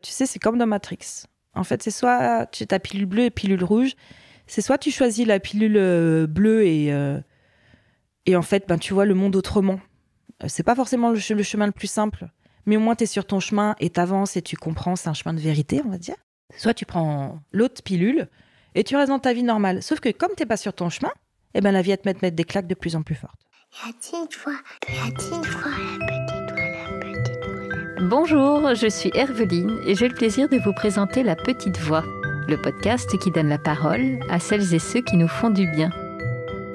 Tu sais, c'est comme dans Matrix. En fait, c'est soit tu as ta pilule bleue et pilule rouge. C'est soit tu choisis la pilule bleue et en fait, tu vois le monde autrement. C'est pas forcément le chemin le plus simple, mais au moins tu es sur ton chemin et t'avances et tu comprends, c'est un chemin de vérité, on va dire. Soit tu prends l'autre pilule et tu restes dans ta vie normale. Sauf que comme t'es pas sur ton chemin, la vie va te mettre des claques de plus en plus fortes. La petite voix, la petite voix, la petite voix, la petite voix. Bonjour, je suis Herveline et j'ai le plaisir de vous présenter La Petite Voix, le podcast qui donne la parole à celles et ceux qui nous font du bien.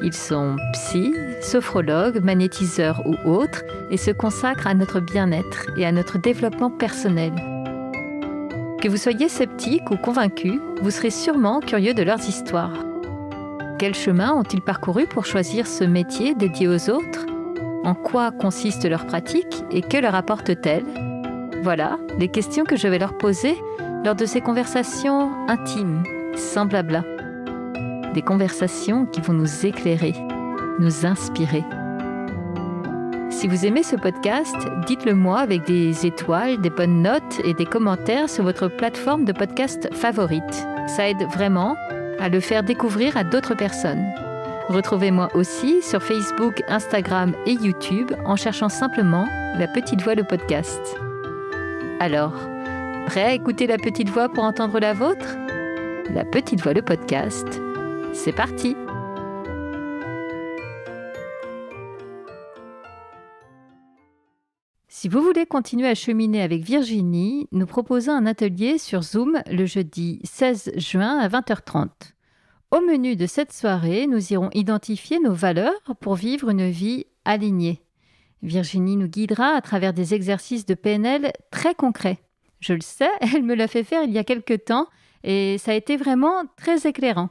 Ils sont psy, sophrologues, magnétiseurs ou autres et se consacrent à notre bien-être et à notre développement personnel. Que vous soyez sceptique ou convaincu, vous serez sûrement curieux de leurs histoires. Quel chemin ont-ils parcouru pour choisir ce métier dédié aux autres ? En quoi consiste leur pratique et que leur apporte-t-elle ? Voilà les questions que je vais leur poser lors de ces conversations intimes, sans blabla. Des conversations qui vont nous éclairer, nous inspirer. Si vous aimez ce podcast, dites-le moi avec des étoiles, des bonnes notes et des commentaires sur votre plateforme de podcast favorite. Ça aide vraiment à le faire découvrir à d'autres personnes. Retrouvez-moi aussi sur Facebook, Instagram et YouTube en cherchant simplement La Petite Voix le podcast. Alors, prêt à écouter La Petite Voix pour entendre la vôtre ? La Petite Voix le podcast, c'est parti ! Si vous voulez continuer à cheminer avec Virginie, nous proposons un atelier sur Zoom le jeudi 16 juin à 20h30. Au menu de cette soirée, nous irons identifier nos valeurs pour vivre une vie alignée. Virginie nous guidera à travers des exercices de PNL très concrets. Je le sais, elle me l'a fait faire il y a quelque temps et ça a été vraiment très éclairant.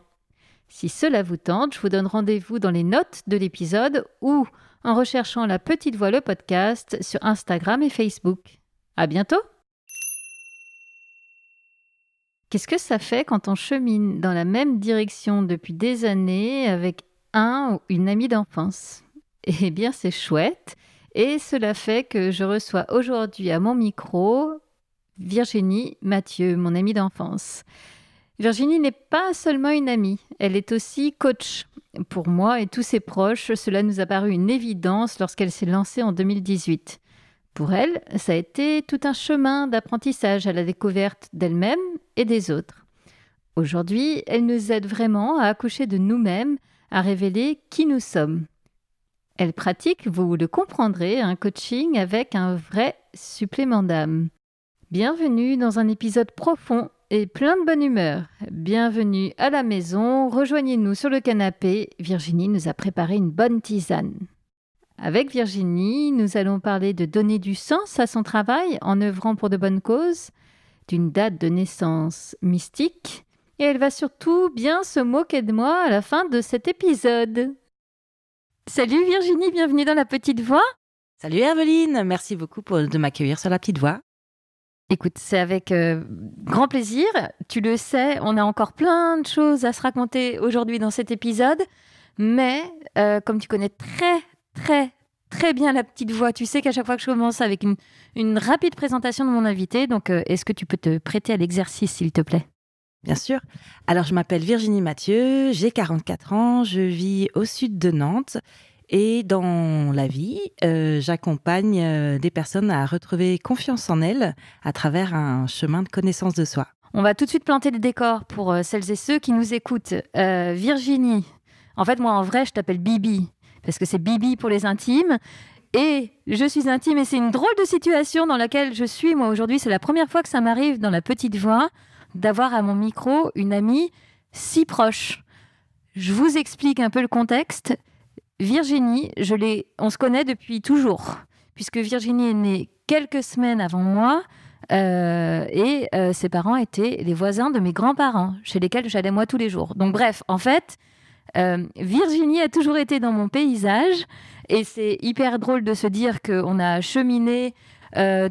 Si cela vous tente, je vous donne rendez-vous dans les notes de l'épisode ou en recherchant La Petite Voix le podcast sur Instagram et Facebook. À bientôt! Qu'est-ce que ça fait quand on chemine dans la même direction depuis des années avec un ou une amie d'enfance ? Eh bien, c'est chouette. Et cela fait que je reçois aujourd'hui à mon micro Virginie Mathieu, mon amie d'enfance. Virginie n'est pas seulement une amie, elle est aussi coach. Pour moi et tous ses proches, cela nous a paru une évidence lorsqu'elle s'est lancée en 2018. Pour elle, ça a été tout un chemin d'apprentissage à la découverte d'elle-même et des autres. Aujourd'hui, elle nous aide vraiment à accoucher de nous-mêmes, à révéler qui nous sommes. Elle pratique, vous le comprendrez, un coaching avec un vrai supplément d'âme. Bienvenue dans un épisode profond et plein de bonne humeur. Bienvenue à la maison, rejoignez-nous sur le canapé. Virginie nous a préparé une bonne tisane. Avec Virginie, nous allons parler de donner du sens à son travail en œuvrant pour de bonnes causes, d'une date de naissance mystique, et elle va surtout bien se moquer de moi à la fin de cet épisode. Salut Virginie, bienvenue dans La Petite Voix. Salut Herveline, merci beaucoup de m'accueillir sur La Petite Voix. Écoute, c'est avec grand plaisir. Tu le sais, on a encore plein de choses à se raconter aujourd'hui dans cet épisode. Mais comme tu connais très bien La Petite Voix, tu sais qu'à chaque fois que je commence avec une rapide présentation de mon invité, donc est-ce que tu peux te prêter à l'exercice, s'il te plaît ? Bien sûr. Alors, je m'appelle Virginie Mathieu, j'ai 44 ans, je vis au sud de Nantes. Et dans la vie, j'accompagne des personnes à retrouver confiance en elles à travers un chemin de connaissance de soi. On va tout de suite planter le décor pour celles et ceux qui nous écoutent. Virginie, en fait, moi, en vrai, je t'appelle Bibi, parce que c'est Bibi pour les intimes. Et je suis intime et c'est une drôle de situation dans laquelle je suis, moi, aujourd'hui. C'est la première fois que ça m'arrive dans La Petite Voix d'avoir à mon micro une amie si proche. Je vous explique un peu le contexte. Virginie, on se connaît depuis toujours, puisque Virginie est née quelques semaines avant moi et ses parents étaient les voisins de mes grands-parents, chez lesquels j'allais moi tous les jours. Donc bref, en fait, Virginie a toujours été dans mon paysage et c'est hyper drôle de se dire qu'on a cheminé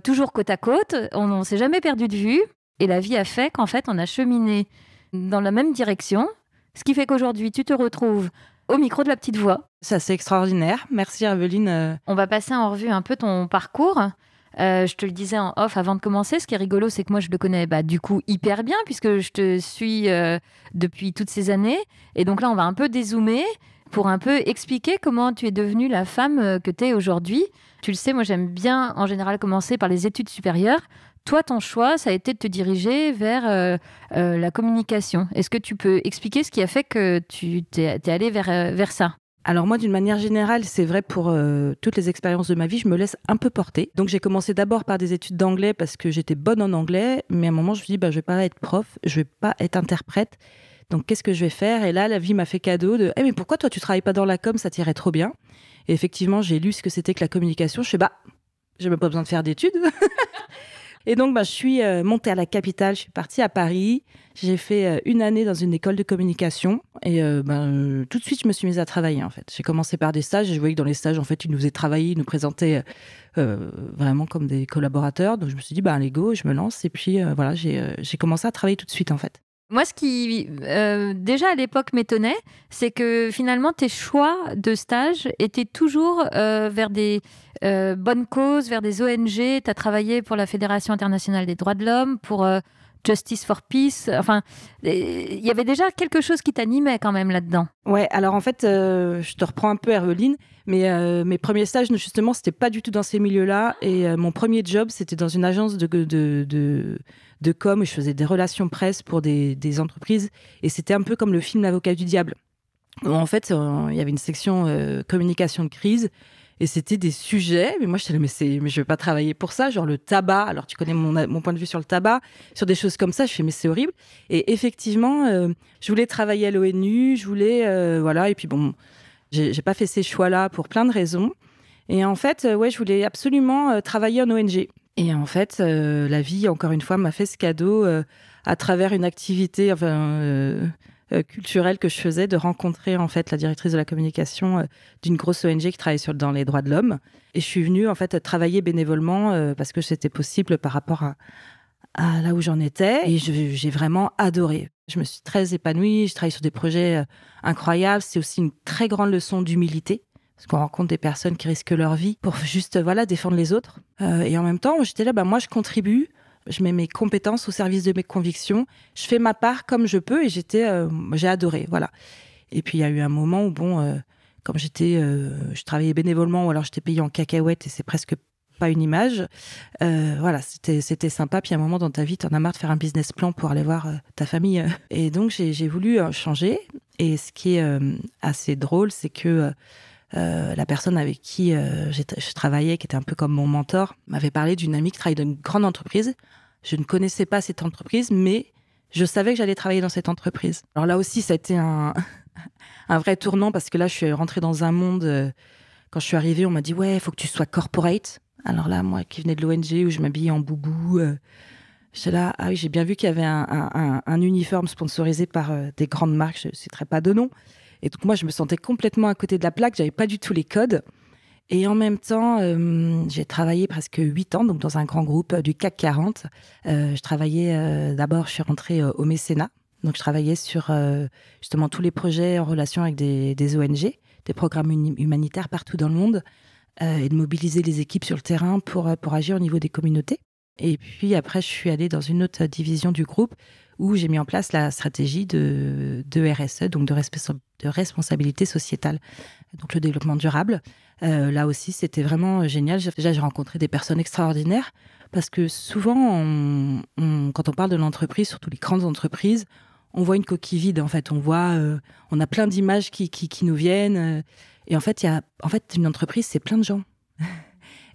toujours côte à côte, on ne s'est jamais perdu de vue et la vie a fait qu'en fait, on a cheminé dans la même direction, ce qui fait qu'aujourd'hui, tu te retrouves au micro de La Petite Voix. Ça, c'est extraordinaire. Merci Herveline. On va passer en revue un peu ton parcours. Je te le disais en off avant de commencer, ce qui est rigolo, c'est que moi, je le connais du coup hyper bien, puisque je te suis depuis toutes ces années. Et donc là, on va un peu dézoomer pour un peu expliquer comment tu es devenue la femme que tu es aujourd'hui. Tu le sais, moi, j'aime bien en général commencer par les études supérieures. Toi, ton choix, ça a été de te diriger vers la communication. Est-ce que tu peux expliquer ce qui a fait que tu t'es allée vers ça? Alors moi, d'une manière générale, c'est vrai pour toutes les expériences de ma vie, je me laisse un peu porter. Donc j'ai commencé d'abord par des études d'anglais parce que j'étais bonne en anglais, mais à un moment, je me suis dit, je vais pas être prof, je vais pas être interprète. Donc qu'est-ce que je vais faire? Et là, la vie m'a fait cadeau de, mais pourquoi toi, tu travailles pas dans la com, ça t'irait trop bien. Et effectivement, j'ai lu ce que c'était que la communication. Je fais, j'ai même pas besoin de faire d'études. Et donc, je suis montée à la capitale, je suis partie à Paris. J'ai fait une année dans une école de communication. Et tout de suite, je me suis mise à travailler, en fait. J'ai commencé par des stages. Et je voyais que dans les stages, en fait, ils nous faisaient travailler, ils nous présentaient vraiment comme des collaborateurs. Donc, je me suis dit, allez, go, je me lance. Et puis, voilà, j'ai commencé à travailler tout de suite, en fait. Moi, ce qui, déjà à l'époque, m'étonnait, c'est que finalement, tes choix de stage étaient toujours vers des bonnes causes, vers des ONG. Tu as travaillé pour la Fédération internationale des droits de l'homme, pour Justice for Peace. Enfin, il y avait déjà quelque chose qui t'animait quand même là-dedans. Ouais, alors en fait, je te reprends un peu, Herveline, mais mes premiers stages, justement, c'était pas du tout dans ces milieux-là. Et mon premier job, c'était dans une agence de com où je faisais des relations presse pour des entreprises. Et c'était un peu comme le film L'avocat du diable. Où, en fait, il y avait une section communication de crise. Et c'était des sujets, mais moi je disais, mais je vais pas travailler pour ça, genre le tabac. Alors tu connais mon point de vue sur le tabac, sur des choses comme ça. Je fais, mais c'est horrible. Et effectivement, je voulais travailler à l'ONU, je voulais, voilà. Et puis bon, j'ai pas fait ces choix-là pour plein de raisons. Et en fait, je voulais absolument travailler en ONG. Et en fait, la vie, encore une fois, m'a fait ce cadeau à travers une activité, culturelle que je faisais, de rencontrer en fait la directrice de la communication d'une grosse ONG qui travaille dans les droits de l'homme. Et je suis venue en fait travailler bénévolement parce que c'était possible par rapport à là où j'en étais. Et j'ai vraiment adoré. Je me suis très épanouie. Je travaille sur des projets incroyables. C'est aussi une très grande leçon d'humilité. Parce qu'on rencontre des personnes qui risquent leur vie pour juste défendre les autres. Et en même temps, j'étais là, moi je contribue. Je mets mes compétences au service de mes convictions. Je fais ma part comme je peux et j'ai adoré, voilà. Et puis il y a eu un moment où comme je travaillais bénévolement ou alors j'étais payée en cacahuètes et c'est presque pas une image. Voilà, c'était sympa. Puis à un moment dans ta vie, t'en as marre de faire un business plan pour aller voir ta famille. Et donc j'ai voulu changer. Et ce qui est assez drôle, c'est que la personne avec qui je travaillais, qui était un peu comme mon mentor, m'avait parlé d'une amie qui travaille dans une grande entreprise. Je ne connaissais pas cette entreprise, mais je savais que j'allais travailler dans cette entreprise. Alors là aussi, ça a été un vrai tournant parce que là, je suis rentrée dans un monde. Quand je suis arrivée, on m'a dit « Ouais, il faut que tu sois corporate ». Alors là, moi qui venais de l'ONG où je m'habillais en boubou, j'étais là, ah oui, j'ai bien vu qu'il y avait un uniforme sponsorisé par des grandes marques, je ne citerai pas de nom. Et donc moi, je me sentais complètement à côté de la plaque, j'avais pas du tout les codes. Et en même temps, j'ai travaillé presque 8 ans donc dans un grand groupe du CAC 40. Je travaillais, d'abord, je suis rentrée au mécénat. Donc je travaillais sur justement tous les projets en relation avec des ONG, des programmes humanitaires partout dans le monde, et de mobiliser les équipes sur le terrain pour agir au niveau des communautés. Et puis après, je suis allée dans une autre division du groupe où j'ai mis en place la stratégie de RSE, donc de responsabilité sociétale, donc le développement durable. Là aussi, c'était vraiment génial. Déjà, j'ai rencontré des personnes extraordinaires parce que souvent, quand on parle de l'entreprise, surtout les grandes entreprises, on voit une coquille vide. En fait, on a plein d'images qui nous viennent. Et en fait, une entreprise, c'est plein de gens.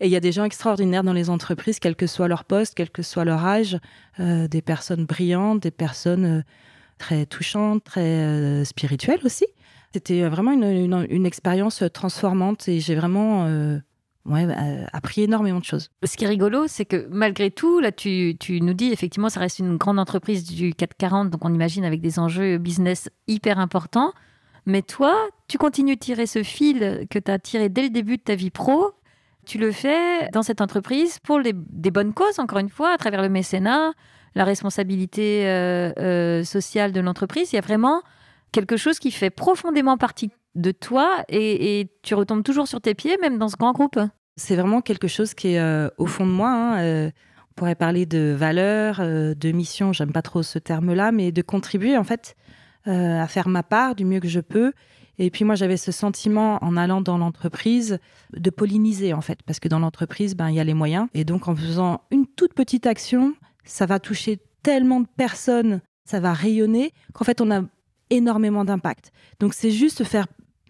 Et il y a des gens extraordinaires dans les entreprises, quel que soit leur poste, quel que soit leur âge, des personnes brillantes, des personnes très touchantes, très spirituelles aussi. C'était vraiment une expérience transformante et j'ai vraiment appris énormément de choses. Ce qui est rigolo, c'est que malgré tout, là, tu nous dis, effectivement, ça reste une grande entreprise du CAC 40, donc on imagine avec des enjeux business hyper importants. Mais toi, tu continues de tirer ce fil que tu as tiré dès le début de ta vie pro. Tu le fais dans cette entreprise pour des bonnes causes, encore une fois, à travers le mécénat, la responsabilité sociale de l'entreprise. Il y a vraiment quelque chose qui fait profondément partie de toi et tu retombes toujours sur tes pieds, même dans ce grand groupe. C'est vraiment quelque chose qui est au fond de moi. On pourrait parler de valeurs, de mission, j'aime pas trop ce terme-là, mais de contribuer en fait à faire ma part du mieux que je peux. Et puis moi, j'avais ce sentiment en allant dans l'entreprise de polliniser en fait, parce que dans l'entreprise, il y a les moyens. Et donc en faisant une toute petite action, ça va toucher tellement de personnes, ça va rayonner, qu'en fait, on a énormément d'impact. Donc c'est juste faire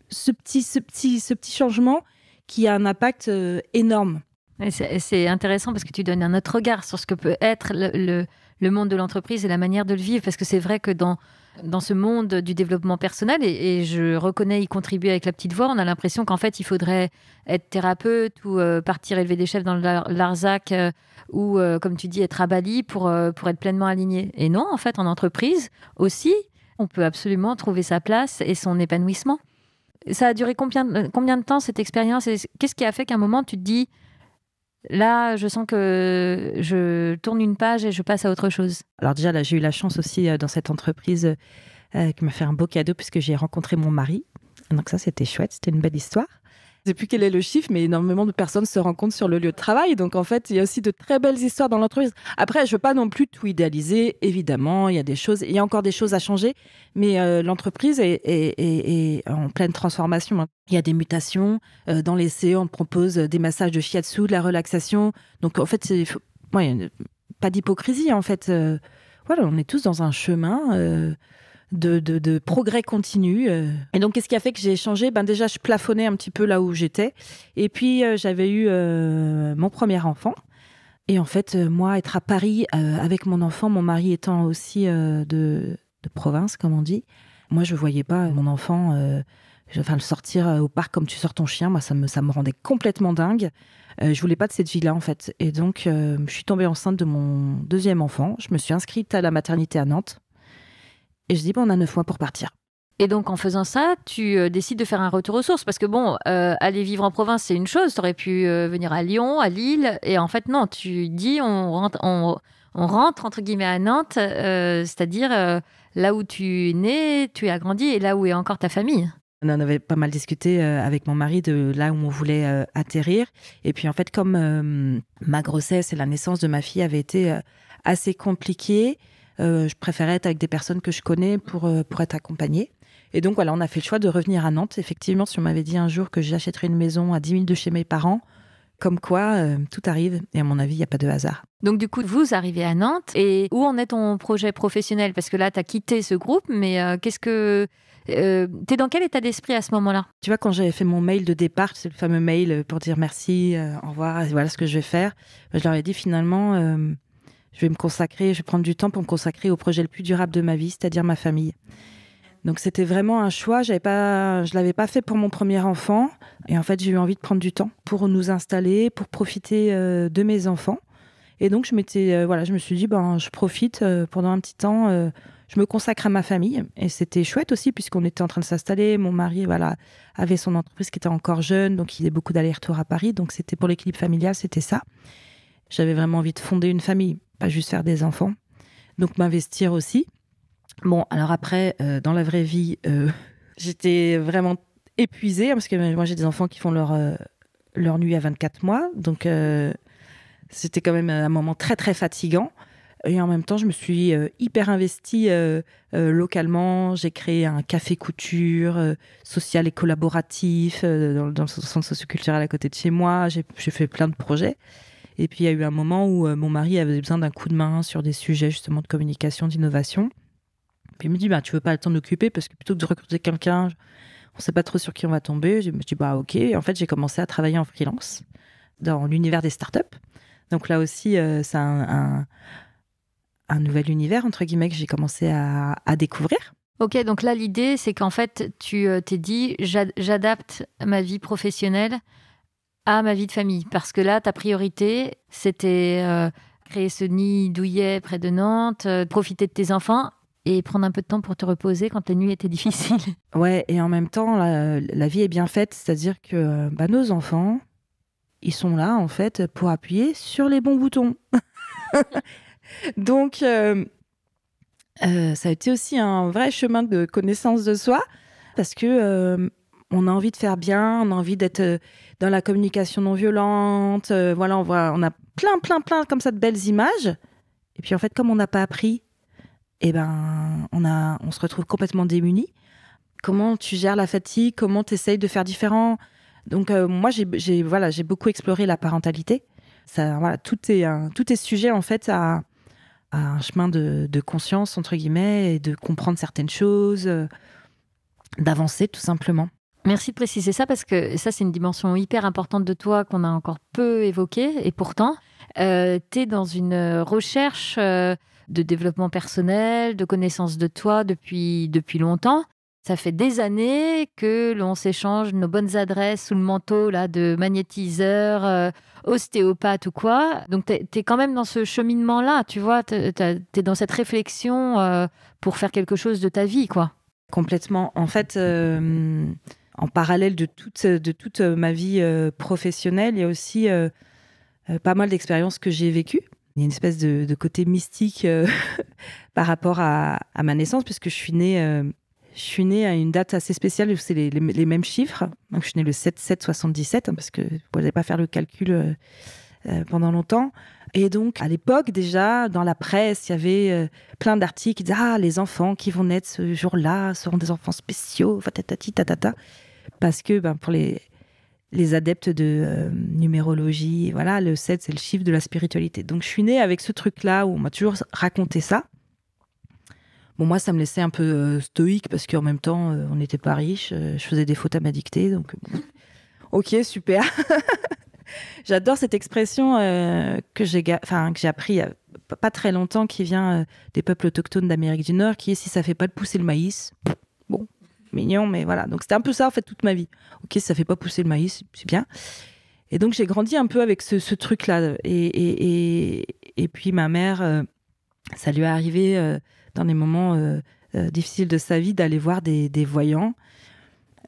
ce petit changement qui a un impact énorme. Et c'est intéressant parce que tu donnes un autre regard sur ce que peut être le monde de l'entreprise et la manière de le vivre. Parce que c'est vrai que dans ce monde du développement personnel, et je reconnais y contribuer avec la petite voix, on a l'impression qu'en fait, il faudrait être thérapeute ou partir élever des chefs dans le Larzac ou, comme tu dis, être à Bali pour être pleinement aligné. Et non, en fait, en entreprise aussi, on peut absolument trouver sa place et son épanouissement. Ça a duré combien de temps, cette expérience? Et qu'est-ce qui a fait qu'à un moment, tu te dis... Là, je sens que je tourne une page et je passe à autre chose. Alors déjà, là, j'ai eu la chance aussi dans cette entreprise qui m'a fait un beau cadeau puisque j'ai rencontré mon mari. Donc ça, c'était chouette, c'était une belle histoire. Je ne sais plus quel est le chiffre, mais énormément de personnes se rencontrent sur le lieu de travail. Donc en fait, il y a aussi de très belles histoires dans l'entreprise. Après, je ne veux pas non plus tout idéaliser. Évidemment, il y a encore des choses à changer. Mais l'entreprise est en pleine transformation. Il y a des mutations. Dans les CE, on propose des massages de shiatsu, de la relaxation. Donc en fait, il n'y a pas d'hypocrisie. En fait, voilà, on est tous dans un chemin de progrès continu. Et donc, qu'est-ce qui a fait que j'ai changé? Déjà, je plafonnais un petit peu là où j'étais. Et puis, j'avais eu mon premier enfant. Et en fait, moi, être à Paris avec mon enfant, mon mari étant aussi de province, comme on dit, moi, je ne voyais pas mon enfant le sortir au parc comme tu sors ton chien. Moi, ça me rendait complètement dingue. Je ne voulais pas de cette vie-là, en fait. Et donc, je suis tombée enceinte de mon deuxième enfant. Je me suis inscrite à la maternité à Nantes. Et je dis, on a 9 mois pour partir. Et donc, en faisant ça, tu décides de faire un retour aux sources. Parce que aller vivre en province, c'est une chose. Tu aurais pu venir à Lyon, à Lille. Et en fait, non, tu dis, on rentre entre guillemets, à Nantes, c'est-à-dire là où tu es né, tu as grandi et là où est encore ta famille. On en avait pas mal discuté avec mon mari de là où on voulait atterrir. Et puis, en fait, comme ma grossesse et la naissance de ma fille avaient été assez compliquées, je préférais être avec des personnes que je connais pour être accompagnée. Et donc, voilà, on a fait le choix de revenir à Nantes. Effectivement, si on m'avait dit un jour que j'achèterais une maison à 10 minutes de chez mes parents, comme quoi, tout arrive. Et à mon avis, il n'y a pas de hasard. Donc, du coup, vous arrivez à Nantes. Et où en est ton projet professionnel? Parce que là, tu as quitté ce groupe, mais qu'est-ce que... t'es dans quel état d'esprit à ce moment-là? Tu vois, quand j'avais fait mon mail de départ, c'est le fameux mail pour dire merci, au revoir, voilà ce que je vais faire. Je leur ai dit finalement... je vais prendre du temps pour me consacrer au projet le plus durable de ma vie, c'est-à-dire ma famille. Donc c'était vraiment un choix. Je l'avais pas fait pour mon premier enfant. Et en fait, j'ai eu envie de prendre du temps pour nous installer, pour profiter de mes enfants. Et donc, je me suis dit, je profite pendant un petit temps. Je me consacre à ma famille. Et c'était chouette aussi, puisqu'on était en train de s'installer. Mon mari, avait son entreprise qui était encore jeune. Donc, il faisait beaucoup d'allers-retours à Paris. Donc, c'était pour l'équilibre familial, c'était ça. J'avais vraiment envie de fonder une famille, pas juste faire des enfants. Donc, m'investir aussi. Bon, alors après, dans la vraie vie, j'étais vraiment épuisée, parce que moi, j'ai des enfants qui font leur nuit à 24 mois. Donc, c'était quand même un moment très, très fatigant. Et en même temps, je me suis hyper investie localement. J'ai créé un café couture social et collaboratif dans le centre socioculturel à côté de chez moi. J'ai fait plein de projets. Et puis, il y a eu un moment où mon mari avait besoin d'un coup de main sur des sujets justement de communication, d'innovation. Puis il me dit, tu veux pas le temps d'occuper parce que plutôt que de recruter quelqu'un, on sait pas trop sur qui on va tomber. Je me dis, ok. Et en fait, j'ai commencé à travailler en freelance dans l'univers des startups. Donc là aussi, c'est un nouvel univers, entre guillemets, que j'ai commencé à découvrir. Ok, donc là, l'idée, c'est qu'en fait, tu t'es dit, j'adapte ma vie professionnelle à ma vie de famille. Parce que là, ta priorité, c'était créer ce nid douillet près de Nantes, profiter de tes enfants et prendre un peu de temps pour te reposer quand les nuits étaient difficiles. Ouais, et en même temps, la vie est bien faite, c'est-à-dire que nos enfants, ils sont là, en fait, pour appuyer sur les bons boutons. Donc, ça a été aussi un vrai chemin de connaissance de soi, parce que On a envie de faire bien, on a envie d'être dans la communication non violente. Voilà, on a plein comme ça de belles images. Et puis en fait, comme on n'a pas appris, eh ben, on se retrouve complètement démunis. Comment tu gères la fatigue? Comment tu essayes de faire différent? Donc moi, j'ai beaucoup exploré la parentalité. Ça, voilà, tout est sujet en fait à un chemin de conscience entre guillemets et de comprendre certaines choses, d'avancer tout simplement. Merci de préciser ça parce que ça, c'est une dimension hyper importante de toi qu'on a encore peu évoquée. Et pourtant, tu es dans une recherche de développement personnel, de connaissance de toi depuis longtemps. Ça fait des années que l'on s'échange nos bonnes adresses sous le manteau là, de magnétiseur, ostéopathe ou quoi. Donc, tu es quand même dans ce cheminement-là, tu vois. Tu es dans cette réflexion pour faire quelque chose de ta vie, quoi. Complètement. En fait, en parallèle de toute ma vie professionnelle, il y a aussi pas mal d'expériences que j'ai vécues. Il y a une espèce de côté mystique par rapport à ma naissance, puisque je suis née à une date assez spéciale où c'est les mêmes chiffres. Donc, je suis née le 7/7/77, parce que vous n'allez pas faire le calcul pendant longtemps. Et donc, à l'époque, déjà, dans la presse, il y avait plein d'articles qui disaient « Ah, les enfants qui vont naître ce jour-là seront des enfants spéciaux, tatati, tatata ». Parce que pour les adeptes de numérologie, voilà, le 7, c'est le chiffre de la spiritualité. Donc, je suis née avec ce truc-là où on m'a toujours raconté ça. Bon, moi, ça me laissait un peu stoïque parce qu'en même temps, on n'était pas riches. Je faisais des fautes à ma dictée. Donc, ok, super. J'adore cette expression que j'ai appris il y a pas très longtemps, qui vient des peuples autochtones d'Amérique du Nord, qui est « si ça fait pas de pousser le maïs ». Bon, mignon, mais voilà. Donc, c'était un peu ça, en fait, toute ma vie. Ok, si ça fait pas pousser le maïs, c'est bien. Et donc, j'ai grandi un peu avec ce truc-là. Et puis, ma mère, ça lui est arrivé dans des moments difficiles de sa vie d'aller voir des voyants.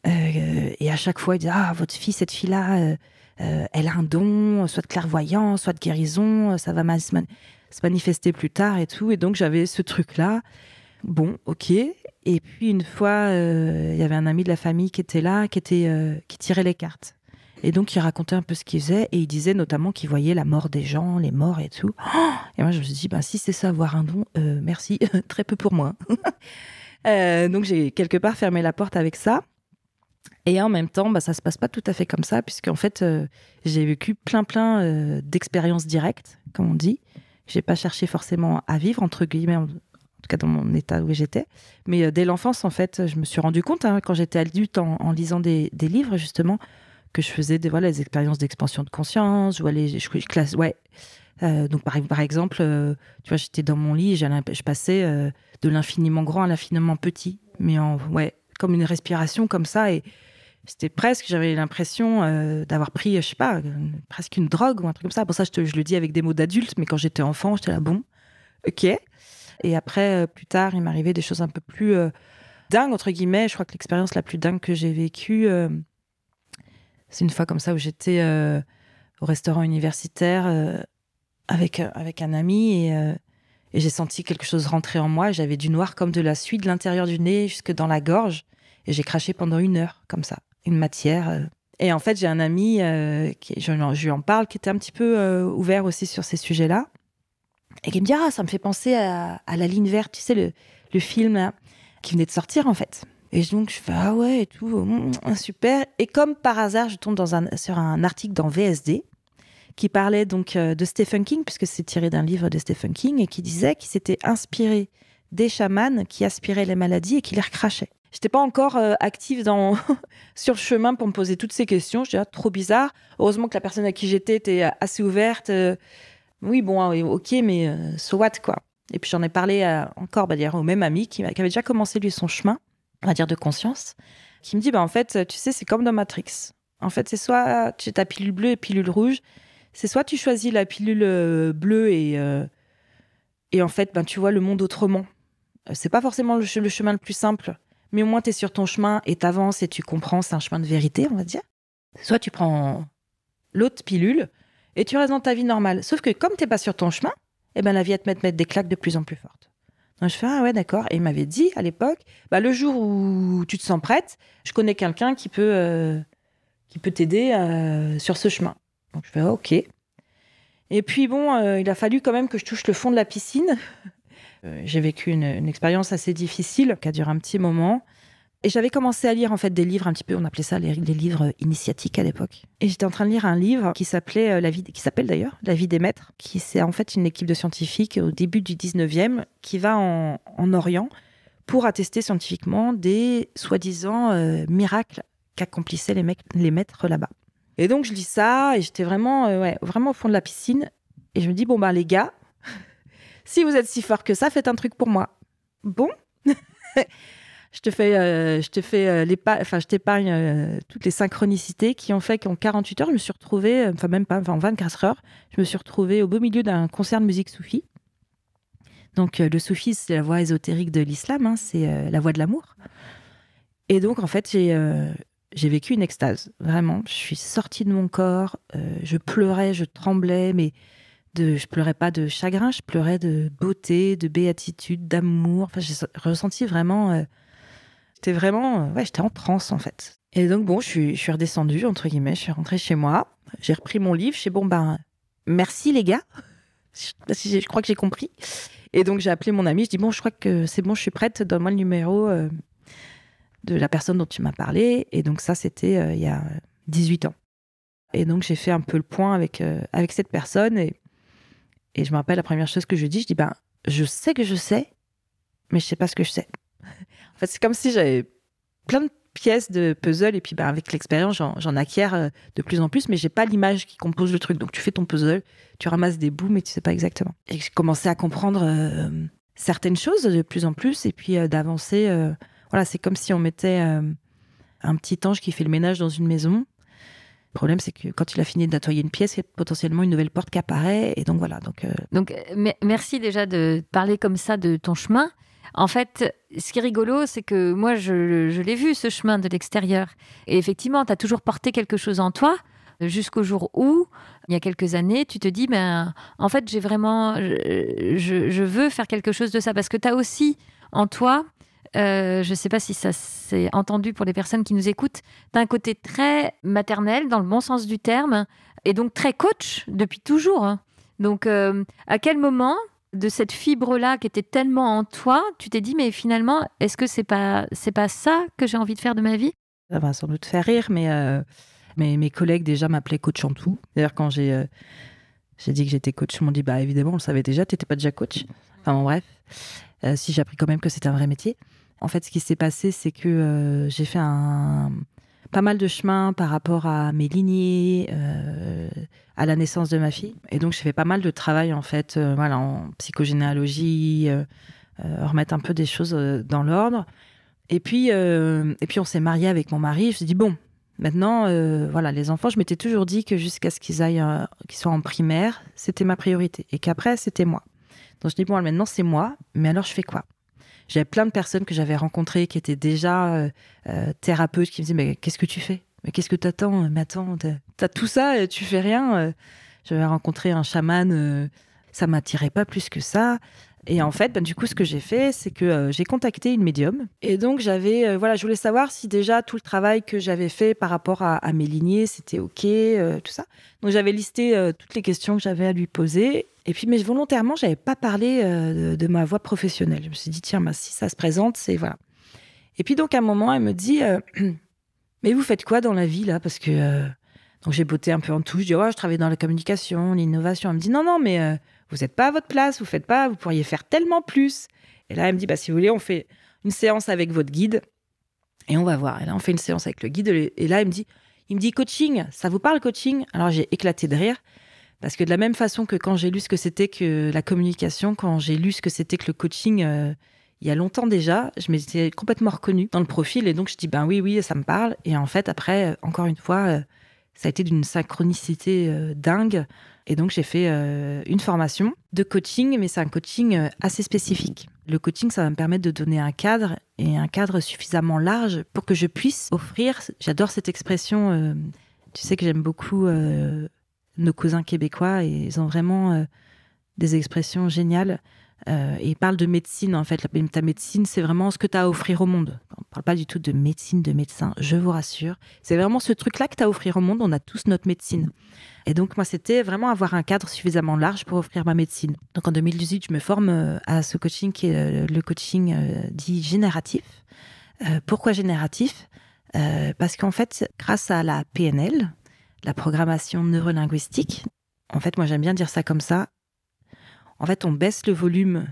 Et à chaque fois, il dit « Ah, votre fille, cette fille-là, elle a un don, soit de clairvoyance, soit de guérison, ça va se manifester plus tard et tout. » Et donc, j'avais ce truc-là. Bon, ok. Et puis, une fois, il y avait un ami de la famille qui était là, qui tirait les cartes. Et donc, il racontait un peu ce qu'il faisait. Et il disait notamment qu'il voyait la mort des gens, les morts et tout. Oh, et moi, je me suis dit, si c'est ça, avoir un don, merci, très peu pour moi. Donc, j'ai quelque part fermé la porte avec ça. Et en même temps, ça se passe pas tout à fait comme ça, puisqu'en fait, j'ai vécu plein d'expériences directes, comme on dit. J'ai pas cherché forcément à vivre, entre guillemets, en tout cas dans mon état où j'étais. Mais dès l'enfance, en fait, je me suis rendu compte, quand j'étais adulte, en lisant des livres, justement, que je faisais des expériences d'expansion de conscience. Je classe, ouais. Donc, par exemple, tu vois, j'étais dans mon lit, je passais de l'infiniment grand à l'infiniment petit, mais comme une respiration comme ça. Et c'était presque, j'avais l'impression d'avoir pris, je sais pas, presque une drogue ou un truc comme ça. Pour ça, je le dis avec des mots d'adulte, mais quand j'étais enfant, j'étais là, bon, ok. Et après, plus tard, il m'arrivait des choses un peu plus dingues, entre guillemets. Je crois que l'expérience la plus dingue que j'ai vécue, c'est une fois comme ça où j'étais au restaurant universitaire avec un ami et j'ai senti quelque chose rentrer en moi. J'avais du noir comme de la suie de l'intérieur du nez jusque dans la gorge et j'ai craché pendant 1 heure comme ça, une matière. Et en fait, j'ai un ami, je lui en parle, qui était un petit peu ouvert aussi sur ces sujets-là et qui me dit « Ah, ça me fait penser à La Ligne Verte, tu sais, le film là, qui venait de sortir en fait ». Et donc, je fais « Ah ouais, et tout, super ». Et comme par hasard, je tombe sur un article dans VSD qui parlait donc de Stephen King, puisque c'est tiré d'un livre de Stephen King, et qui disait qu'il s'était inspiré des chamans qui aspiraient les maladies et qui les recrachaient. J'étais pas encore active sur le chemin pour me poser toutes ces questions. Je disais, trop bizarre. Heureusement que la personne à qui j'étais était assez ouverte. Oui, bon, ok, mais so what, quoi. Et puis j'en ai parlé encore d'ailleurs au même ami qui avait déjà commencé lui son chemin, on va dire de conscience, qui me dit, en fait, tu sais, c'est comme dans Matrix. En fait, c'est soit tu as ta pilule bleue et pilule rouge, c'est soit tu choisis la pilule bleue et en fait, tu vois le monde autrement. C'est pas forcément le chemin le plus simple, mais au moins tu es sur ton chemin et t'avances et tu comprends, c'est un chemin de vérité, on va dire. Soit tu prends l'autre pilule et tu restes dans ta vie normale. Sauf que comme t'es pas sur ton chemin, la vie va te mettre des claques de plus en plus fortes. Donc, je fais, ah ouais, d'accord. Et il m'avait dit à l'époque, le jour où tu te sens prête, je connais quelqu'un qui peut t'aider sur ce chemin. Donc, je fais, ah, ok. Et puis, bon, il a fallu quand même que je touche le fond de la piscine. J'ai vécu une expérience assez difficile qui a duré un petit moment. Et j'avais commencé à lire en fait des livres un petit peu, on appelait ça les livres initiatiques à l'époque. Et j'étais en train de lire un livre qui s'appelle d'ailleurs La vie des maîtres, qui c'est en fait une équipe de scientifiques au début du 19e qui va en Orient pour attester scientifiquement des soi-disant miracles qu'accomplissaient les maîtres là-bas. Et donc je lis ça et j'étais vraiment au fond de la piscine et je me dis les gars, si vous êtes si forts que ça, faites un truc pour moi. Bon. Je t'épargne toutes les synchronicités qui ont fait qu'en 48 heures, je me suis retrouvée, en 24 heures, je me suis retrouvée au beau milieu d'un concert de musique soufie. Donc, le soufisme, c'est la voie ésotérique de l'islam, hein, c'est la voie de l'amour. Et donc, en fait, j'ai vécu une extase, vraiment. Je suis sortie de mon corps, je pleurais, je tremblais, mais je pleurais pas de chagrin, je pleurais de beauté, de béatitude, d'amour. Enfin, j'ai ressenti vraiment... j'étais en transe en fait. Et donc je suis redescendue, entre guillemets, je suis rentrée chez moi, j'ai repris mon livre, je suis merci les gars, je crois que j'ai compris. Et donc j'ai appelé mon ami, je dis je crois que c'est bon, je suis prête, donne-moi le numéro de la personne dont tu m'as parlé. Et donc ça c'était il y a 18 ans. Et donc j'ai fait un peu le point avec cette personne et je me rappelle la première chose que je dis, je dis je sais que je sais, mais je sais pas ce que je sais. En fait, c'est comme si j'avais plein de pièces de puzzle et puis avec l'expérience, j'en acquiers de plus en plus, mais j'ai pas l'image qui compose le truc. Donc tu fais ton puzzle, tu ramasses des bouts, mais tu sais pas exactement. Et j'ai commencé à comprendre certaines choses de plus en plus et puis d'avancer. C'est comme si on mettait un petit ange qui fait le ménage dans une maison. Le problème, c'est que quand il a fini de nettoyer une pièce, il y a potentiellement une nouvelle porte qui apparaît. Et donc voilà. Donc merci déjà de parler comme ça de ton chemin. En fait, ce qui est rigolo, c'est que moi, je l'ai vu, ce chemin de l'extérieur. Et effectivement, tu as toujours porté quelque chose en toi jusqu'au jour où, il y a quelques années, tu te dis, en fait, je veux faire quelque chose de ça. Parce que tu as aussi en toi, je ne sais pas si ça s'est entendu pour les personnes qui nous écoutent, tu as un côté très maternel, dans le bon sens du terme, et donc très coach depuis toujours. Hein. Donc, à quel moment de cette fibre-là qui était tellement en toi, tu t'es dit, mais finalement, est-ce que c'est pas ça que j'ai envie de faire de ma vie ? Ça va sans doute faire rire, mais mes collègues déjà m'appelaient coach en tout. D'ailleurs, quand j'ai dit que j'étais coach, ils m'ont dit, évidemment, on le savait déjà, t'étais pas déjà coach. Enfin bon, bref. Si j'ai appris quand même que c'était un vrai métier. En fait, ce qui s'est passé, c'est que j'ai fait pas mal de chemin par rapport à mes lignées, à la naissance de ma fille. Et donc, j'ai fait pas mal de travail, en fait, en psychogénéalogie, remettre un peu des choses dans l'ordre. Et puis, on s'est mariés avec mon mari. Je me suis dit, maintenant, les enfants, je m'étais toujours dit que jusqu'à ce qu'ils soient en primaire, c'était ma priorité. Et qu'après, c'était moi. Donc, je dis, maintenant, c'est moi. Mais alors, je fais quoi ? J'avais plein de personnes que j'avais rencontrées qui étaient déjà thérapeutes, qui me disaient, mais qu'est-ce que tu fais ? Mais qu'est-ce que t'attends ? Mais attends, t'as tout ça et tu fais rien. J'avais rencontré un chaman, ça m'attirait pas plus que ça. Et en fait, du coup, ce que j'ai fait, c'est que j'ai contacté une médium. Et donc, je voulais savoir si déjà tout le travail que j'avais fait par rapport à mes lignées, c'était OK, tout ça. Donc, j'avais listé toutes les questions que j'avais à lui poser. Et puis, mais volontairement, j'avais pas parlé de ma voie professionnelle. Je me suis dit, tiens, si ça se présente, c'est voilà. Et puis, donc, à un moment, elle me dit, mais vous faites quoi dans la vie, là ? Parce que... Donc, j'ai botté un peu en touche. Je dis, je travaille dans la communication, l'innovation. Elle me dit, non, mais vous n'êtes pas à votre place, vous pourriez faire tellement plus. Et là, elle me dit, si vous voulez, on fait une séance avec votre guide et on va voir. Et là, on fait une séance avec le guide. Et là, il me dit, coaching, ça vous parle, coaching ? Alors, j'ai éclaté de rire. Parce que de la même façon que quand j'ai lu ce que c'était que la communication, quand j'ai lu ce que c'était que le coaching, il y a longtemps déjà, je m'étais complètement reconnue dans le profil. Et donc, je dis, oui, ça me parle. Et en fait, après, encore une fois, ça a été d'une synchronicité dingue. Et donc, j'ai fait une formation de coaching, mais c'est un coaching assez spécifique. Le coaching, ça va me permettre de donner un cadre, et un cadre suffisamment large pour que je puisse offrir, j'adore cette expression, tu sais que j'aime beaucoup nos cousins québécois, et ils ont vraiment des expressions géniales. Et il parle de médecine, en fait. Ta médecine, c'est vraiment ce que tu as à offrir au monde. On ne parle pas du tout de médecine, de médecin, je vous rassure. C'est vraiment ce truc-là que tu as à offrir au monde. On a tous notre médecine. Et donc, moi, c'était vraiment avoir un cadre suffisamment large pour offrir ma médecine. Donc, en 2018, je me forme à ce coaching qui est le coaching dit génératif. Pourquoi génératif ? Parce qu'en fait, grâce à la PNL, la programmation neurolinguistique, en fait, moi, j'aime bien dire ça comme ça. En fait, on baisse le volume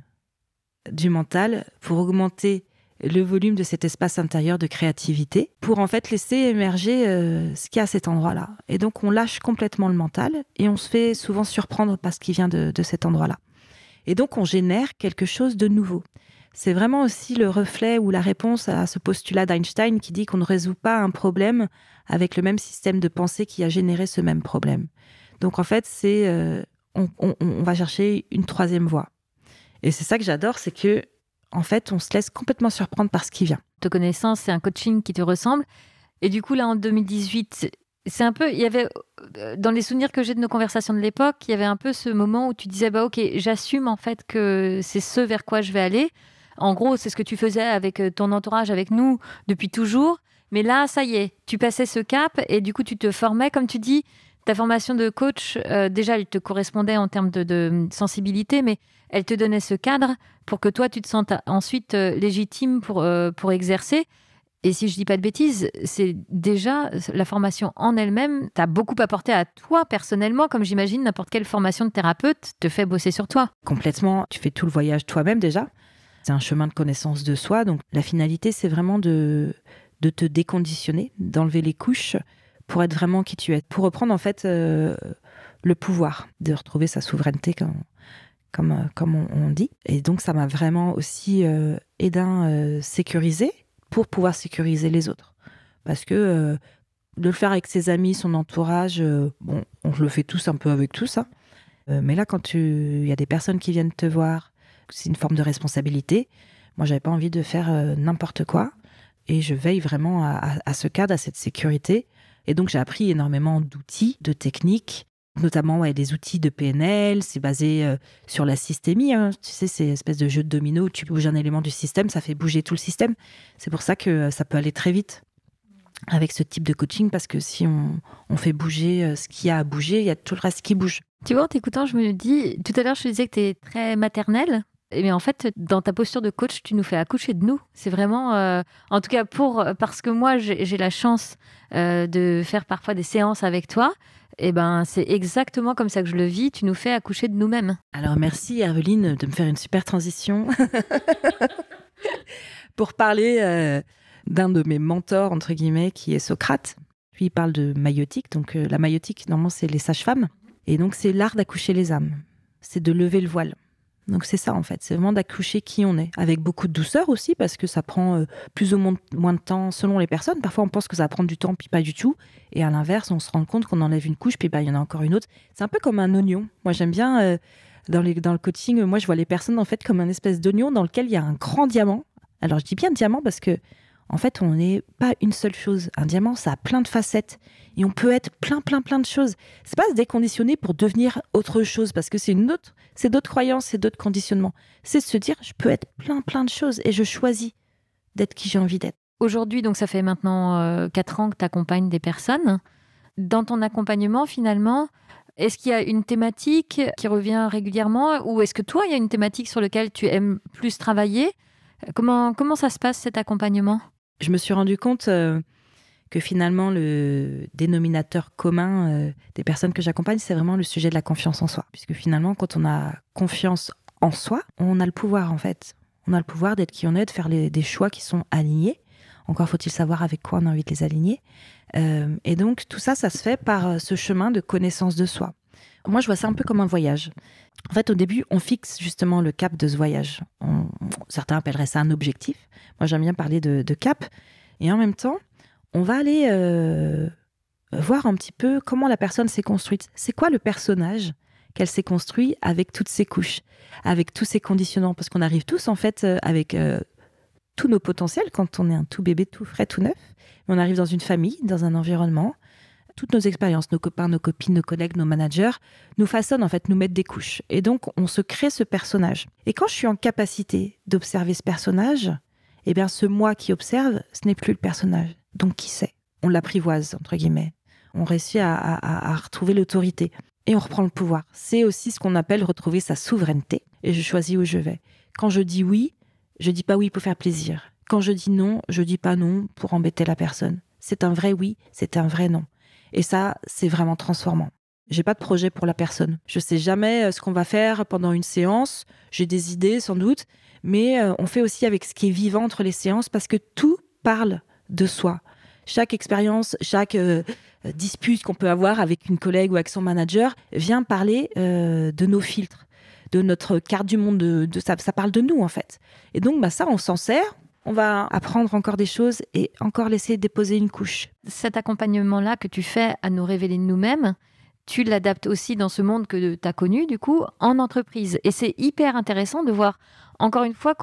du mental pour augmenter le volume de cet espace intérieur de créativité, pour en fait laisser émerger ce qu'il y a à cet endroit-là. Et donc, on lâche complètement le mental et on se fait souvent surprendre par ce qui vient de cet endroit-là. Et donc, on génère quelque chose de nouveau. C'est vraiment aussi le reflet ou la réponse à ce postulat d'Einstein qui dit qu'on ne résout pas un problème avec le même système de pensée qui a généré ce même problème. Donc, en fait, c'est... on va chercher une troisième voie. Et c'est ça que j'adore, c'est que, en fait, on se laisse complètement surprendre par ce qui vient. Te connaissant, c'est un coaching qui te ressemble. Et du coup, là, en 2018, c'est un peu, il y avait, dans les souvenirs que j'ai de nos conversations de l'époque, il y avait un peu ce moment où tu disais, bah ok, j'assume en fait que c'est ce vers quoi je vais aller. En gros, c'est ce que tu faisais avec ton entourage, avec nous, depuis toujours. Mais là, ça y est, tu passais ce cap et du coup, tu te formais, comme tu dis. Ta formation de coach, déjà, elle te correspondait en termes de sensibilité, mais elle te donnait ce cadre pour que toi, tu te sentes ensuite légitime pour exercer. Et si je dis pas de bêtises, c'est déjà la formation en elle-même t'a beaucoup apporté à toi personnellement, comme j'imagine n'importe quelle formation de thérapeute te fait bosser sur toi. Complètement, tu fais tout le voyage toi-même déjà. C'est un chemin de connaissance de soi. Donc la finalité, c'est vraiment de te déconditionner, d'enlever les couches pour être vraiment qui tu es. Pour reprendre en fait le pouvoir, de retrouver sa souveraineté comme on dit. Et donc ça m'a vraiment aussi sécurisé pour pouvoir sécuriser les autres. Parce que de le faire avec ses amis, son entourage, bon, on le fait tous un peu avec tous, hein. Mais là, quand il y a des personnes qui viennent te voir, c'est une forme de responsabilité. Moi, j'avais pas envie de faire n'importe quoi. Et je veille vraiment à ce cadre, à cette sécurité. Et donc, j'ai appris énormément d'outils, de techniques, notamment des outils de PNL. C'est basé sur la systémie, hein. Tu sais, c'est une espèce de jeu de domino où tu bouges un élément du système, ça fait bouger tout le système. C'est pour ça que ça peut aller très vite avec ce type de coaching, parce que si on fait bouger ce qu'il y a à bouger, il y a tout le reste qui bouge. Tu vois, en t'écoutant, je me dis, tout à l'heure, je te disais que tu es très maternelle. Mais en fait, dans ta posture de coach, tu nous fais accoucher de nous. C'est vraiment, en tout cas parce que moi, j'ai la chance de faire parfois des séances avec toi. Et ben, c'est exactement comme ça que je le vis. Tu nous fais accoucher de nous-mêmes. Alors merci Herveline de me faire une super transition pour parler d'un de mes mentors entre guillemets qui est Socrate. Lui il parle de maïotique. Donc la maïotique, normalement c'est les sages-femmes. Et donc c'est l'art d'accoucher les âmes. C'est de lever le voile. Donc c'est ça en fait, c'est vraiment d'accoucher qui on est, avec beaucoup de douceur aussi, parce que ça prend plus ou moins de temps selon les personnes. Parfois on pense que ça va prendre du temps, puis pas du tout. Et à l'inverse, on se rend compte qu'on enlève une couche, puis il y en a encore une autre. C'est un peu comme un oignon. Moi j'aime bien, dans le coaching, moi je vois les personnes en fait comme un espèce d'oignon dans lequel il y a un grand diamant. Alors je dis bien diamant parce que en fait on n'est pas une seule chose. Un diamant ça a plein de facettes. Et on peut être plein de choses. C'est pas se déconditionner pour devenir autre chose, parce que c'est d'autres croyances, c'est d'autres conditionnements. C'est se dire, je peux être plein de choses et je choisis d'être qui j'ai envie d'être. Aujourd'hui, donc ça fait maintenant 4 ans que tu accompagnes des personnes. Dans ton accompagnement, finalement, est-ce qu'il y a une thématique qui revient régulièrement, ou est-ce que toi, il y a une thématique sur laquelle tu aimes plus travailler ? Comment ça se passe, cet accompagnement ? Je me suis rendu compte que finalement, le dénominateur commun des personnes que j'accompagne, c'est vraiment le sujet de la confiance en soi. Puisque finalement, quand on a confiance en soi, on a le pouvoir, en fait. On a le pouvoir d'être qui on est, de faire des choix qui sont alignés. Encore faut-il savoir avec quoi on a envie de les aligner. Et donc, tout ça, ça se fait par ce chemin de connaissance de soi. Moi, je vois ça un peu comme un voyage. En fait, au début, on fixe justement le cap de ce voyage. Certains appelleraient ça un objectif. Moi, j'aime bien parler de cap. Et en même temps, on va aller voir un petit peu comment la personne s'est construite. C'est quoi le personnage qu'elle s'est construit avec toutes ses couches, avec tous ses conditionnements ? Parce qu'on arrive tous, en fait, avec tous nos potentiels quand on est un tout bébé, tout frais, tout neuf. Mais on arrive dans une famille, dans un environnement, toutes nos expériences, nos copains, nos copines, nos collègues, nos managers, nous façonnent, en fait, nous mettent des couches. Et donc, on se crée ce personnage. Et quand je suis en capacité d'observer ce personnage, eh bien, ce moi qui observe, ce n'est plus le personnage. Donc, qui c'est ? On l'apprivoise, entre guillemets. On réussit à retrouver l'autorité. Et on reprend le pouvoir. C'est aussi ce qu'on appelle retrouver sa souveraineté. Et je choisis où je vais. Quand je dis oui, je dis pas oui pour faire plaisir. Quand je dis non, je dis pas non pour embêter la personne. C'est un vrai oui, c'est un vrai non. Et ça, c'est vraiment transformant. J'ai pas de projet pour la personne. Je sais jamais ce qu'on va faire pendant une séance. J'ai des idées, sans doute. Mais on fait aussi avec ce qui est vivant entre les séances parce que tout parle de soi. Chaque expérience, chaque dispute qu'on peut avoir avec une collègue ou avec son manager vient parler de nos filtres, de notre carte du monde, ça parle de nous en fait. Et donc ça, on s'en sert, on va apprendre encore des choses et encore laisser déposer une couche. Cet accompagnement-là que tu fais à nous révéler de nous-mêmes, tu l'adaptes aussi dans ce monde que tu as connu, du coup, en entreprise. Et c'est hyper intéressant de voir, encore une fois,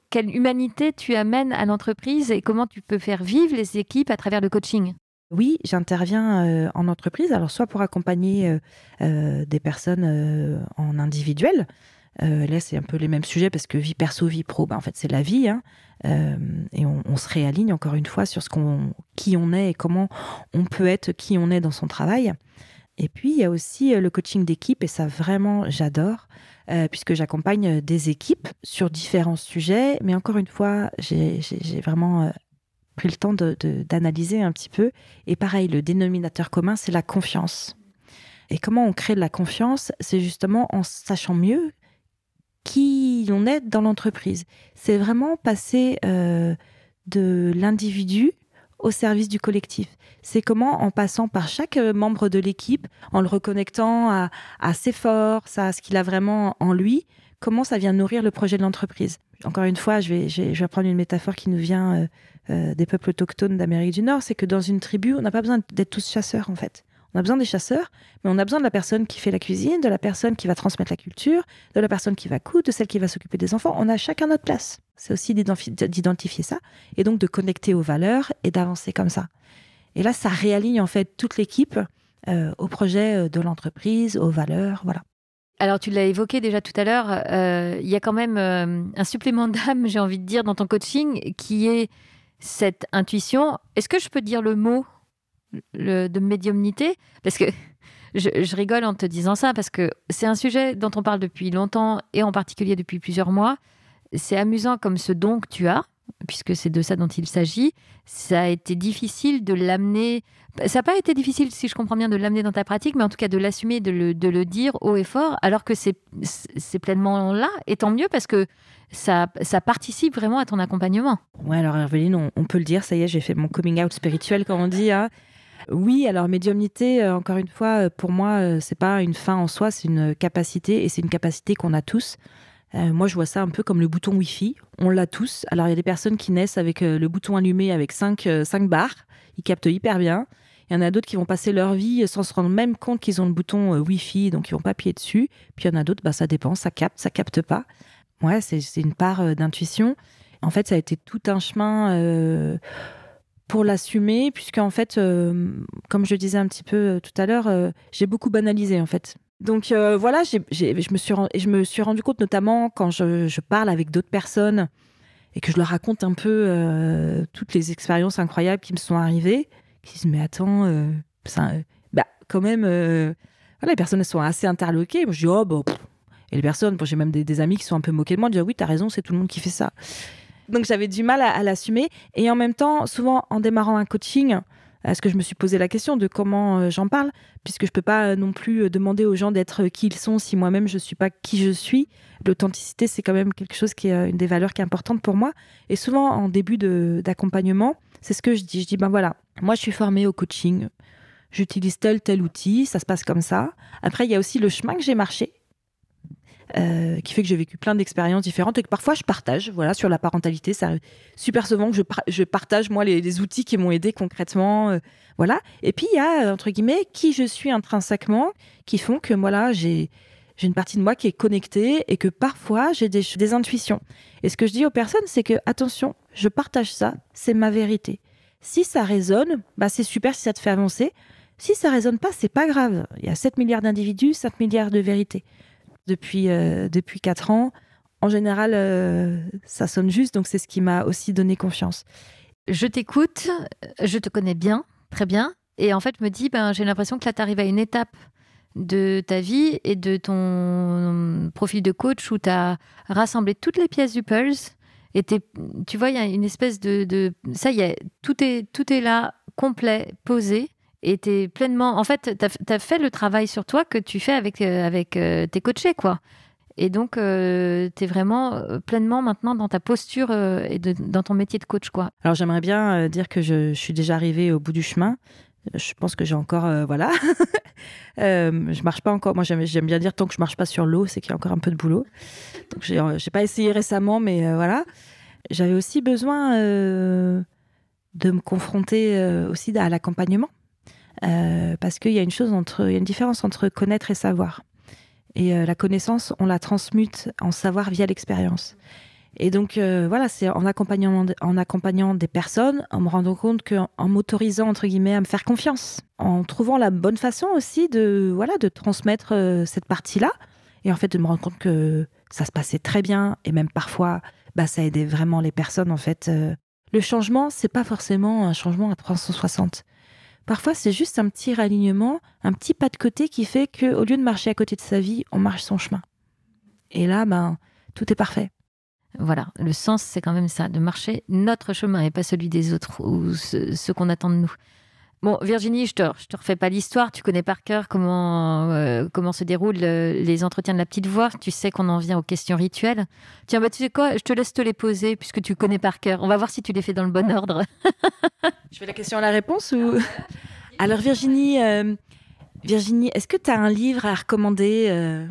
quelle humanité tu amènes à l'entreprise et comment tu peux faire vivre les équipes à travers le coaching. Oui, j'interviens en entreprise, alors soit pour accompagner des personnes en individuel. Là, c'est un peu les mêmes sujets parce que vie perso, vie pro, en fait, c'est la vie. Hein, et on se réaligne encore une fois sur qui on est et comment on peut être qui on est dans son travail. Et puis, il y a aussi le coaching d'équipe, et ça, vraiment, j'adore, puisque j'accompagne des équipes sur différents sujets. Mais encore une fois, j'ai vraiment pris le temps d'analyser un petit peu. Et pareil, le dénominateur commun, c'est la confiance. Et comment on crée de la confiance ? C'est justement en sachant mieux qui on est dans l'entreprise. C'est vraiment passer de l'individu au service du collectif. C'est comment, en passant par chaque membre de l'équipe, en le reconnectant à ses forces, à ce qu'il a vraiment en lui, comment ça vient nourrir le projet de l'entreprise. Encore une fois, je vais prendre une métaphore qui nous vient des peuples autochtones d'Amérique du Nord, c'est que dans une tribu, on n'a pas besoin d'être tous chasseurs, en fait. On a besoin des chasseurs, mais on a besoin de la personne qui fait la cuisine, de la personne qui va transmettre la culture, de la personne qui va coudre, de celle qui va s'occuper des enfants. On a chacun notre place. C'est aussi d'identifier ça et donc de connecter aux valeurs et d'avancer comme ça. Et là, ça réaligne en fait toute l'équipe au projet de l'entreprise, aux valeurs, voilà. Alors, tu l'as évoqué déjà tout à l'heure, il y a quand même un supplément d'âme, j'ai envie de dire, dans ton coaching, qui est cette intuition. Est-ce que je peux dire le mot de médiumnité ? Parce que je rigole en te disant ça, parce que c'est un sujet dont on parle depuis longtemps, et en particulier depuis plusieurs mois. C'est amusant comme ce don que tu as, puisque c'est de ça dont il s'agit. Ça a été difficile de l'amener... Ça n'a pas été difficile, si je comprends bien, de l'amener dans ta pratique, mais en tout cas de l'assumer, de le dire haut et fort, alors que c'est pleinement là, et tant mieux, parce que ça participe vraiment à ton accompagnement. Ouais, alors Herveline, on peut le dire, ça y est, j'ai fait mon coming out spirituel, comme on dit. Hein. Oui, alors médiumnité, encore une fois, pour moi, c'est pas une fin en soi, c'est une capacité, et c'est une capacité qu'on a tous. Moi, je vois ça un peu comme le bouton Wi-Fi. On l'a tous. Alors, il y a des personnes qui naissent avec le bouton allumé avec 5 barres. Ils captent hyper bien. Il y en a d'autres qui vont passer leur vie sans se rendre même compte qu'ils ont le bouton Wi-Fi, donc ils vont pas appuyer dessus. Puis il y en a d'autres, ça dépend, ça capte pas. Ouais, c'est une part d'intuition. En fait, ça a été tout un chemin pour l'assumer, puisque en fait, comme je disais un petit peu tout à l'heure, j'ai beaucoup banalisé en fait. Donc voilà, je me suis rendu compte, notamment quand je parle avec d'autres personnes et que je leur raconte un peu toutes les expériences incroyables qui me sont arrivées, qui disent mais attends, quand même, voilà, les personnes elles sont assez interloquées. Moi, je dis oh bon, et les personnes, j'ai même des amis qui sont un peu moqués de moi, disent oui t'as raison, c'est tout le monde qui fait ça. Donc j'avais du mal à l'assumer, et en même temps, souvent en démarrant un coaching, est-ce que je me suis posé la question de comment j'en parle, puisque je peux pas non plus demander aux gens d'être qui ils sont si moi-même je suis pas qui je suis. L'authenticité, c'est quand même quelque chose qui est une des valeurs qui est importante pour moi. Et souvent, en début d'accompagnement, c'est ce que je dis. Je dis, voilà, moi je suis formée au coaching, j'utilise tel outil, ça se passe comme ça. Après, il y a aussi le chemin que j'ai marché, qui fait que j'ai vécu plein d'expériences différentes et que parfois je partage, voilà, sur la parentalité. Ça arrive super souvent que je partage, moi, les outils qui m'ont aidé concrètement, voilà. Et puis, il y a, entre guillemets, qui je suis intrinsèquement, qui font que, voilà, j'ai une partie de moi qui est connectée et que parfois, j'ai des intuitions. Et ce que je dis aux personnes, c'est que, attention, je partage ça, c'est ma vérité. Si ça résonne, c'est super si ça te fait avancer. Si ça résonne pas, c'est pas grave. Il y a 7 milliards d'individus, 5 milliards de vérités. Depuis 4 ans, en général, ça sonne juste, donc c'est ce qui m'a aussi donné confiance. Je t'écoute, je te connais bien, très bien. Et en fait, je me dis, j'ai l'impression que là, tu arrives à une étape de ta vie et de ton profil de coach où tu as rassemblé toutes les pièces du puzzle. Et tu vois, il y a une espèce de ça y est, tout est là, complet, posé. Et tu es pleinement... En fait, tu as fait le travail sur toi que tu fais avec tes coachés, quoi. Et donc, tu es vraiment pleinement maintenant dans ta posture et dans ton métier de coach, quoi. Alors, j'aimerais bien dire que je suis déjà arrivée au bout du chemin. Je pense que j'ai encore... voilà. Je marche pas encore. Moi, j'aime bien dire tant que je marche pas sur l'eau, c'est qu'il y a encore un peu de boulot. Donc, j'ai pas essayé récemment, mais voilà. J'avais aussi besoin de me confronter aussi à l'accompagnement. Parce qu'il y a une différence entre connaître et savoir. Et la connaissance, on la transmute en savoir via l'expérience. Et donc, voilà, c'est en accompagnant des personnes, en me rendant compte qu'en m'autorisant, entre guillemets, à me faire confiance, en trouvant la bonne façon aussi de transmettre cette partie-là, et en fait de me rendre compte que ça se passait très bien, et même parfois, ça aidait vraiment les personnes, en fait. Le changement, c'est pas forcément un changement à 360. Parfois, c'est juste un petit réalignement, un petit pas de côté qui fait qu'au lieu de marcher à côté de sa vie, on marche son chemin. Et là, tout est parfait. Voilà, le sens, c'est quand même ça, de marcher notre chemin et pas celui des autres ou ce qu'on attend de nous. Bon, Virginie, je te refais pas l'histoire. Tu connais par cœur comment se déroulent les entretiens de la petite voix. Tu sais qu'on en vient aux questions rituelles. Tiens, tu sais quoi, je te laisse te les poser puisque tu connais par cœur. On va voir si tu les fais dans le bon ordre. Je fais la question à la réponse ou... Alors Virginie, est-ce que tu as un livre à recommander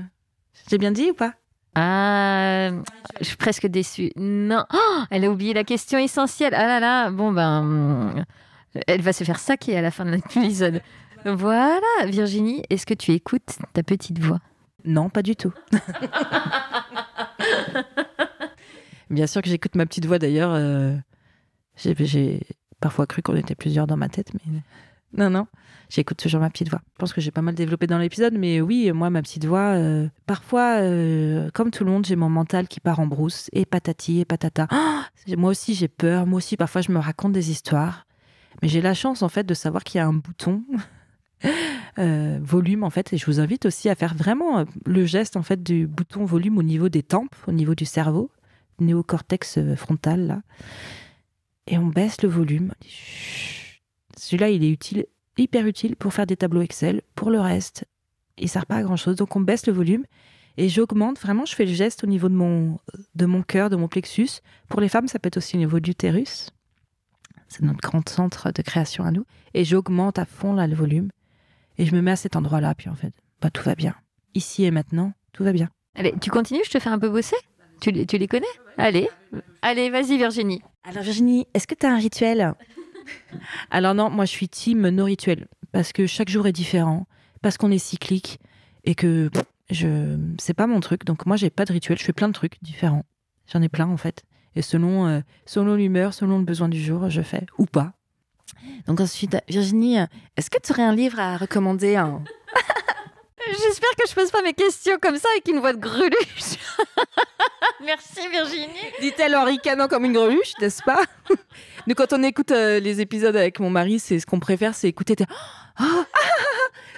J'ai bien dit ou pas? Je suis presque déçue. Non, elle a oublié la question essentielle. Ah là là, bon elle va se faire saquer à la fin de l'épisode. Voilà, Virginie, est-ce que tu écoutes ta petite voix? Non, pas du tout. Bien sûr que j'écoute ma petite voix d'ailleurs. J'ai parfois cru qu'on était plusieurs dans ma tête, mais non, j'écoute toujours ma petite voix. Je pense que j'ai pas mal développé dans l'épisode, mais oui, moi, ma petite voix, parfois, comme tout le monde, j'ai mon mental qui part en brousse, et patati et patata. Moi aussi, j'ai peur. Moi aussi, parfois, je me raconte des histoires. Mais j'ai la chance, en fait, de savoir qu'il y a un bouton volume, en fait, et je vous invite aussi à faire vraiment le geste, en fait, du bouton volume au niveau des tempes, au niveau du cerveau, néocortex frontal, là. Et on baisse le volume. Celui-là, il est hyper utile pour faire des tableaux Excel. Pour le reste, il ne sert pas à grand-chose. Donc, on baisse le volume et j'augmente. Vraiment, je fais le geste au niveau de mon cœur, de mon plexus. Pour les femmes, ça peut être aussi au niveau de l'utérus. C'est notre grand centre de création à nous. Et j'augmente à fond là le volume. Et je me mets à cet endroit-là. Puis en fait, tout va bien. Ici et maintenant, tout va bien. Allez, tu continues, je te fais un peu bosser. Tu les connais? Allez, vas-y Virginie. Alors Virginie, est-ce que tu as un rituel? Alors non, moi je suis team no rituel. Parce que chaque jour est différent. Parce qu'on est cyclique. Et que c'est pas mon truc. Donc moi j'ai pas de rituel. Je fais plein de trucs différents. J'en ai plein en fait. Et selon l'humeur, selon le besoin du jour, je fais ou pas. Donc ensuite, Virginie, est-ce que tu aurais un livre à recommander? J'espère que je pose pas mes questions comme ça avec une voix de greluche. Merci Virginie. Dit-elle en ricanant comme une greluche, n'est-ce pas? Nous, quand on écoute les épisodes avec mon mari, c'est ce qu'on préfère, c'est écouter.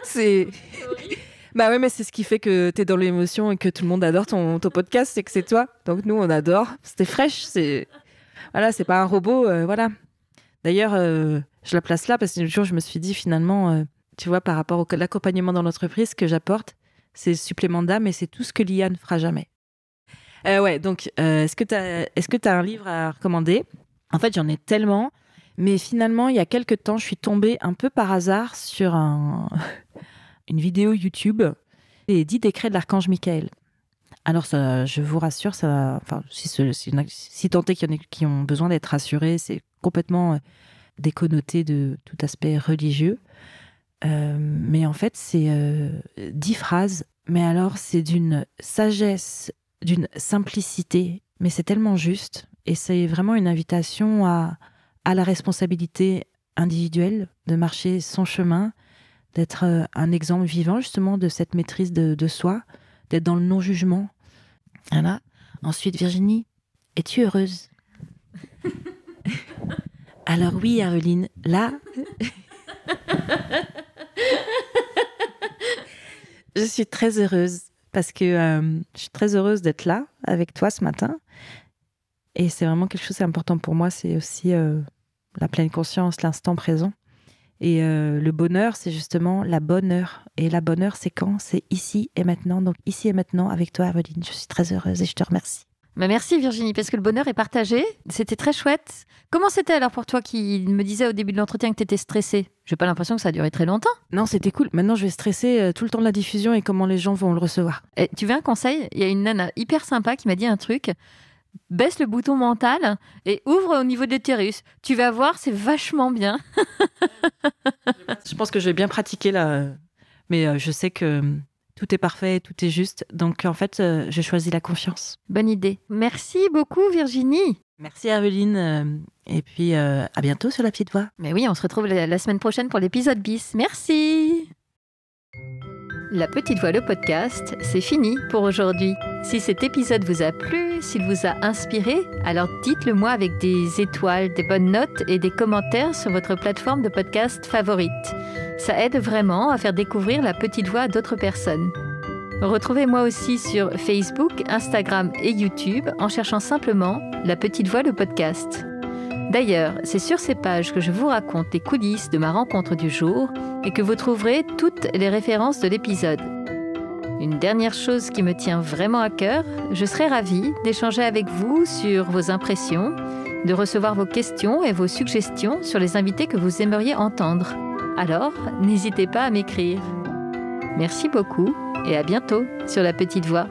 C'est... Bah ouais, mais c'est ce qui fait que t'es dans l'émotion et que tout le monde adore ton podcast, c'est que c'est toi. Donc nous, on adore. C'était fraîche, voilà, c'est pas un robot, voilà. D'ailleurs, je la place là parce que le jour, je me suis dit finalement, tu vois, par rapport à l'accompagnement dans l'entreprise, ce que j'apporte, c'est le supplément d'âme et c'est tout ce que l'IA ne fera jamais. Ouais, donc, est-ce que t'as un livre à recommander? En fait, j'en ai tellement, mais finalement, il y a quelques temps, je suis tombée un peu par hasard sur une vidéo YouTube, les 10 décrets de l'archange Michael. Alors, ça, je vous rassure, si tant est qu'il y en a qui ont besoin d'être rassurés, c'est complètement déconnoté de tout aspect religieux. Mais en fait, c'est 10 phrases, mais alors c'est d'une sagesse, d'une simplicité, mais c'est tellement juste. Et c'est vraiment une invitation à la responsabilité individuelle, de marcher son chemin, d'être un exemple vivant justement de cette maîtrise de soi, d'être dans le non-jugement. Voilà. Ensuite, Virginie, es-tu heureuse? Alors oui, Aveline, là... Je suis très heureuse parce que je suis très heureuse d'être là avec toi ce matin. Et c'est vraiment quelque chose d'important pour moi. C'est aussi la pleine conscience, l'instant présent. Et le bonheur, c'est justement la bonne heure. Et la bonne heure, c'est quand? C'est ici et maintenant. Donc ici et maintenant avec toi, Aveline. Je suis très heureuse et je te remercie. Merci Virginie, parce que le bonheur est partagé. C'était très chouette. Comment c'était alors pour toi qui me disais au début de l'entretien que tu étais stressée? J'ai pas l'impression que ça a duré très longtemps. Non, c'était cool. Maintenant, je vais stresser tout le temps de la diffusion et comment les gens vont le recevoir. Et tu veux un conseil? Il y a une nana hyper sympa qui m'a dit un truc. Baisse le bouton mental et ouvre au niveau de l'utérus. Tu vas voir, c'est vachement bien. Je pense que je vais bien pratiquer là. Mais je sais que... tout est parfait, tout est juste. Donc, en fait, j'ai choisi la confiance. Bonne idée. Merci beaucoup, Virginie. Merci, Aveline. Et puis, à bientôt sur La Petite Voix. Mais oui, on se retrouve la semaine prochaine pour l'épisode bis. Merci. La Petite Voix, le podcast, c'est fini pour aujourd'hui. Si cet épisode vous a plu, s'il vous a inspiré, alors dites-le moi avec des étoiles, des bonnes notes et des commentaires sur votre plateforme de podcast favorite. Ça aide vraiment à faire découvrir La Petite Voix à d'autres personnes. Retrouvez-moi aussi sur Facebook, Instagram et YouTube en cherchant simplement La Petite Voix, le podcast. D'ailleurs, c'est sur ces pages que je vous raconte les coulisses de ma rencontre du jour et que vous trouverez toutes les références de l'épisode. Une dernière chose qui me tient vraiment à cœur, je serais ravie d'échanger avec vous sur vos impressions, de recevoir vos questions et vos suggestions sur les invités que vous aimeriez entendre. Alors, n'hésitez pas à m'écrire. Merci beaucoup et à bientôt sur La Petite Voix.